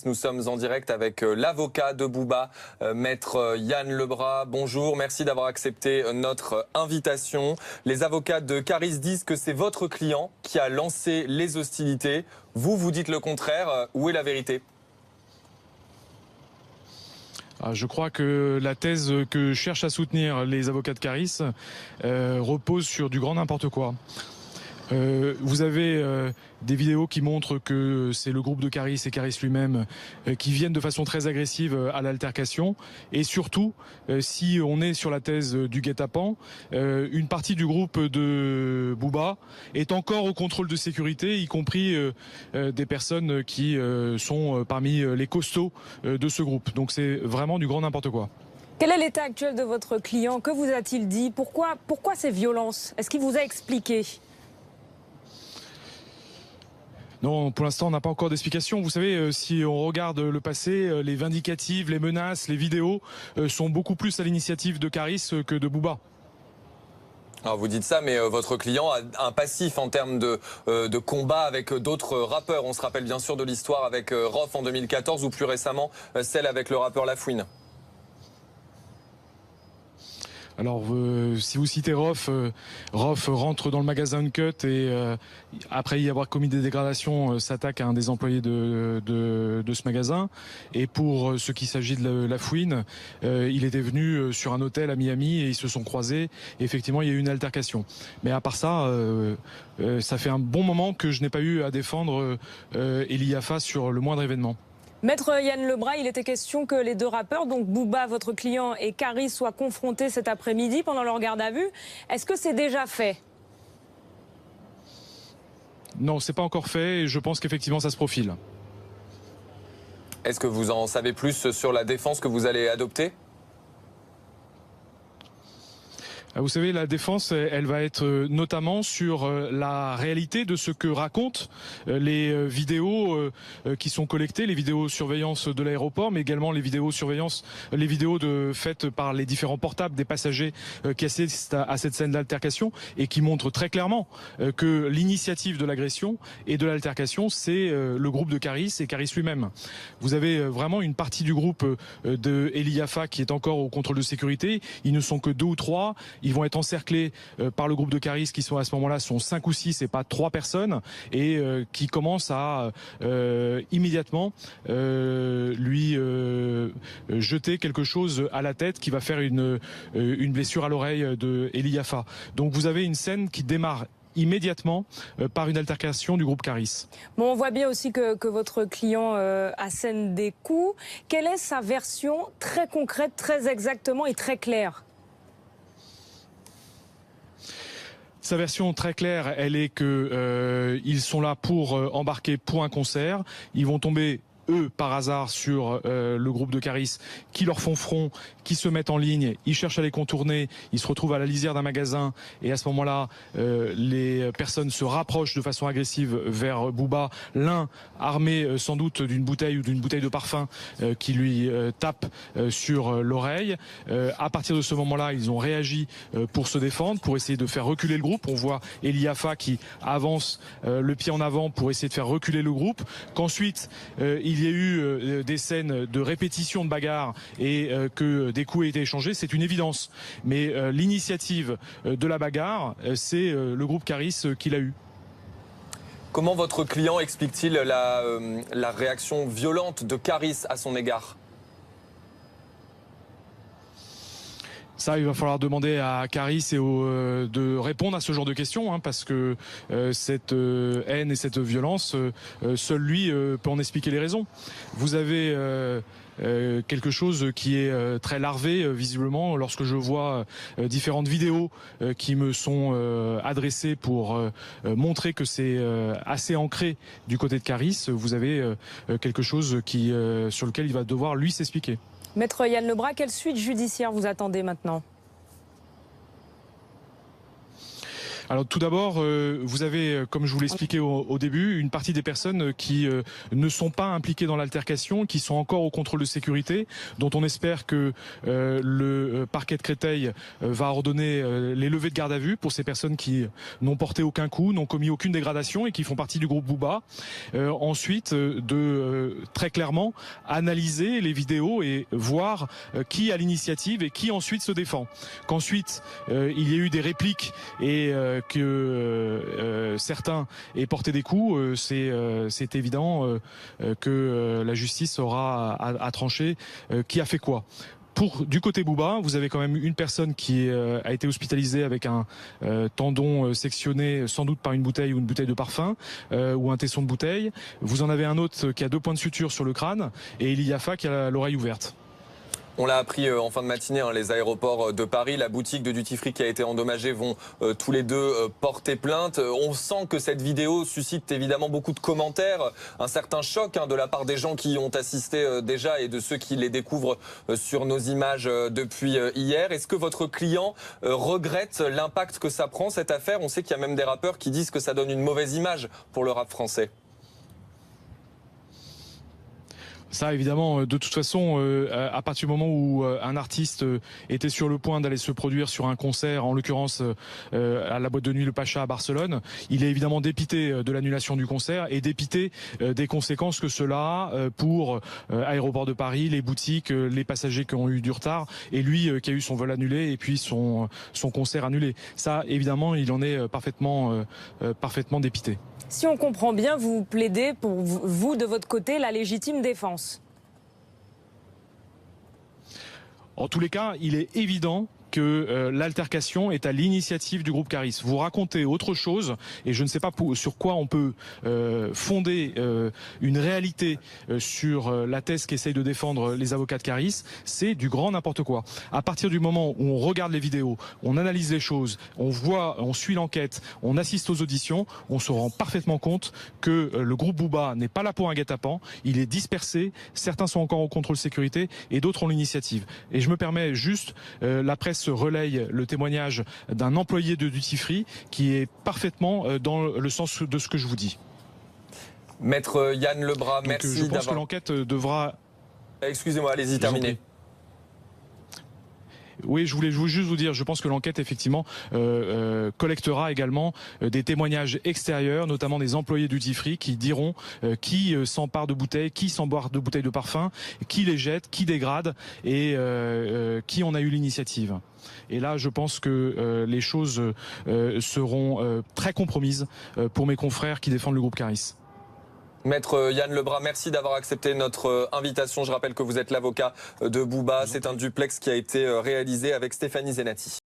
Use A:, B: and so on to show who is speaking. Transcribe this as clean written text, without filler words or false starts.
A: Nous sommes en direct avec l'avocat de Bouba, maître Yann Lebras. Bonjour, merci d'avoir accepté notre invitation. Les avocats de Caris disent que c'est votre client qui a lancé les hostilités. Vous dites le contraire. Où est la vérité ?
B: Je crois que la thèse que cherchent à soutenir les avocats de Caris repose sur du grand n'importe quoi. Vous avez des vidéos qui montrent que c'est le groupe de Caris et Caris lui-même qui viennent de façon très agressive à l'altercation. Et surtout, si on est sur la thèse du guet-apens, une partie du groupe de Bouba est encore au contrôle de sécurité, y compris des personnes qui sont parmi les costauds de ce groupe. Donc c'est vraiment du grand n'importe quoi.
C: Quel est l'état actuel de votre client? Que vous a-t-il dit? Pourquoi ces violences? Est-ce qu'il vous a expliqué?
B: Non, pour l'instant, on n'a pas encore d'explication. Vous savez, si on regarde le passé, les vindicatives, les menaces, les vidéos sont beaucoup plus à l'initiative de Caris que de Bouba.
A: Alors vous dites ça, mais votre client a un passif en termes de combat avec d'autres rappeurs. On se rappelle bien sûr de l'histoire avec Rof en 2014 ou plus récemment celle avec le rappeur Lafouine.
B: Alors, si vous citez Rof, Rof rentre dans le magasin Uncut et après y avoir commis des dégradations, s'attaque à un des employés de ce magasin. Et pour ce qui s'agit de Lafouine, il était venu sur un hôtel à Miami et ils se sont croisés. Et effectivement, il y a eu une altercation. Mais à part ça, ça fait un bon moment que je n'ai pas eu à défendre Eli Yafa sur le moindre événement.
C: Maître Yann Lebras, il était question que les deux rappeurs, donc Bouba, votre client, et Caris, soient confrontés cet après-midi pendant leur garde à vue. Est-ce que c'est déjà fait?
B: Non, c'est pas encore fait et je pense qu'effectivement ça se profile.
A: Est-ce que vous en savez plus sur la défense que vous allez adopter ?
B: Vous savez, la défense, elle va être notamment sur la réalité de ce que racontent les vidéos qui sont collectées, les vidéos surveillance de l'aéroport, mais également les vidéos surveillance, les vidéos faites par les différents portables des passagers qui assistent à cette scène d'altercation et qui montrent très clairement que l'initiative de l'agression et de l'altercation, c'est le groupe de Caris et Caris lui-même. Vous avez vraiment une partie du groupe de Eli Yafa qui est encore au contrôle de sécurité. Ils ne sont que 2 ou 3. Ils vont être encerclés par le groupe de Caris qui sont à ce moment-là sont 5 ou 6 et pas 3 personnes et qui commencent à immédiatement lui jeter quelque chose à la tête qui va faire une blessure à l'oreille de Eli Yafa. Donc vous avez une scène qui démarre immédiatement par une altercation du groupe Caris.
C: Bon, on voit bien aussi que votre client assène des coups. Quelle est sa version très concrète, très exactement et très claire?
B: Sa version très claire, elle est que ils sont là pour embarquer pour un concert. Ils vont tomber eux par hasard sur le groupe de Caris qui leur font front, qui se mettent en ligne, ils cherchent à les contourner, ils se retrouvent à la lisière d'un magasin et à ce moment-là les personnes se rapprochent de façon agressive vers Bouba, l'un armé sans doute d'une bouteille ou d'une bouteille de parfum qui lui tape sur l'oreille. À partir de ce moment-là, ils ont réagi pour se défendre, pour essayer de faire reculer le groupe. On voit Eli Yafa qui avance le pied en avant pour essayer de faire reculer le groupe, qu'ensuite il y a eu des scènes de répétition de bagarres et que des coups aient été échangés, c'est une évidence. Mais l'initiative de la bagarre, c'est le groupe Caris qui l'a eu.
A: Comment votre client explique-t-il la réaction violente de Caris à son égard ?
B: Ça, il va falloir demander à Caris et de répondre à ce genre de questions, parce que cette haine et cette violence, seul lui peut en expliquer les raisons. Vous avez quelque chose qui est très larvé visiblement lorsque je vois différentes vidéos qui me sont adressées pour montrer que c'est assez ancré du côté de Caris. Vous avez quelque chose sur lequel il va devoir lui s'expliquer.
C: Maître Yann Lebras, quelle suite judiciaire vous attendez maintenant ?
B: Alors tout d'abord, vous avez, comme je vous l'expliquais au début, une partie des personnes qui ne sont pas impliquées dans l'altercation, qui sont encore au contrôle de sécurité, dont on espère que le parquet de Créteil va ordonner les levées de garde à vue pour ces personnes qui n'ont porté aucun coup, n'ont commis aucune dégradation et qui font partie du groupe Booba. Ensuite, très clairement analyser les vidéos et voir qui a l'initiative et qui ensuite se défend. Qu'ensuite il y a eu des répliques et que certains aient porté des coups, c'est évident que la justice aura à trancher qui a fait quoi. Du côté Booba, vous avez quand même une personne qui a été hospitalisée avec un tendon sectionné sans doute par une bouteille ou une bouteille de parfum ou un tesson de bouteille. Vous en avez un autre qui a 2 points de suture sur le crâne et Elie Yaffa qui a l'oreille ouverte.
A: On l'a appris en fin de matinée, les aéroports de Paris, la boutique de Duty Free qui a été endommagée vont tous les deux porter plainte. On sent que cette vidéo suscite évidemment beaucoup de commentaires, un certain choc de la part des gens qui y ont assisté déjà et de ceux qui les découvrent sur nos images depuis hier. Est-ce que votre client regrette l'impact que ça prend cette affaire? On sait qu'il y a même des rappeurs qui disent que ça donne une mauvaise image pour le rap français.
B: Ça, évidemment, de toute façon, à partir du moment où un artiste était sur le point d'aller se produire sur un concert, en l'occurrence à la boîte de nuit Le Pacha à Barcelone, il est évidemment dépité de l'annulation du concert et dépité des conséquences que cela a pour Aéroport de Paris, les boutiques, les passagers qui ont eu du retard et lui qui a eu son vol annulé et puis son concert annulé. Ça, évidemment, il en est parfaitement dépité.
C: Si on comprend bien, vous plaidez pour vous, de votre côté, la légitime défense.
B: En tous les cas, il est évident que l'altercation est à l'initiative du groupe Caris. Vous racontez autre chose et je ne sais pas sur quoi on peut fonder une réalité sur la thèse qu'essayent de défendre les avocats de Caris. C'est du grand n'importe quoi. À partir du moment où on regarde les vidéos, on analyse les choses, on suit l'enquête, on assiste aux auditions, on se rend parfaitement compte que le groupe Booba n'est pas là pour un guet-apens, il est dispersé, certains sont encore au contrôle sécurité et d'autres ont l'initiative. Et je me permets juste, la presse relaye le témoignage d'un employé de Duty Free qui est parfaitement dans le sens de ce que je vous dis.
A: Maître Yann Lebras,
B: donc,
A: merci.
B: Je pense que l'enquête devra...
A: Excusez-moi, allez-y, terminez.
B: Oui, je voulais juste vous dire, je pense que l'enquête effectivement collectera également des témoignages extérieurs, notamment des employés du Duty Free qui diront qui s'empare de bouteilles, qui s'embarque de bouteilles de parfum, qui les jette, qui dégrade et qui en a eu l'initiative. Et là, je pense que les choses seront très compromises pour mes confrères qui défendent le groupe Caris.
A: Maître Yann Lebras, merci d'avoir accepté notre invitation. Je rappelle que vous êtes l'avocat de Booba. C'est un duplex qui a été réalisé avec Stéphanie Zenati.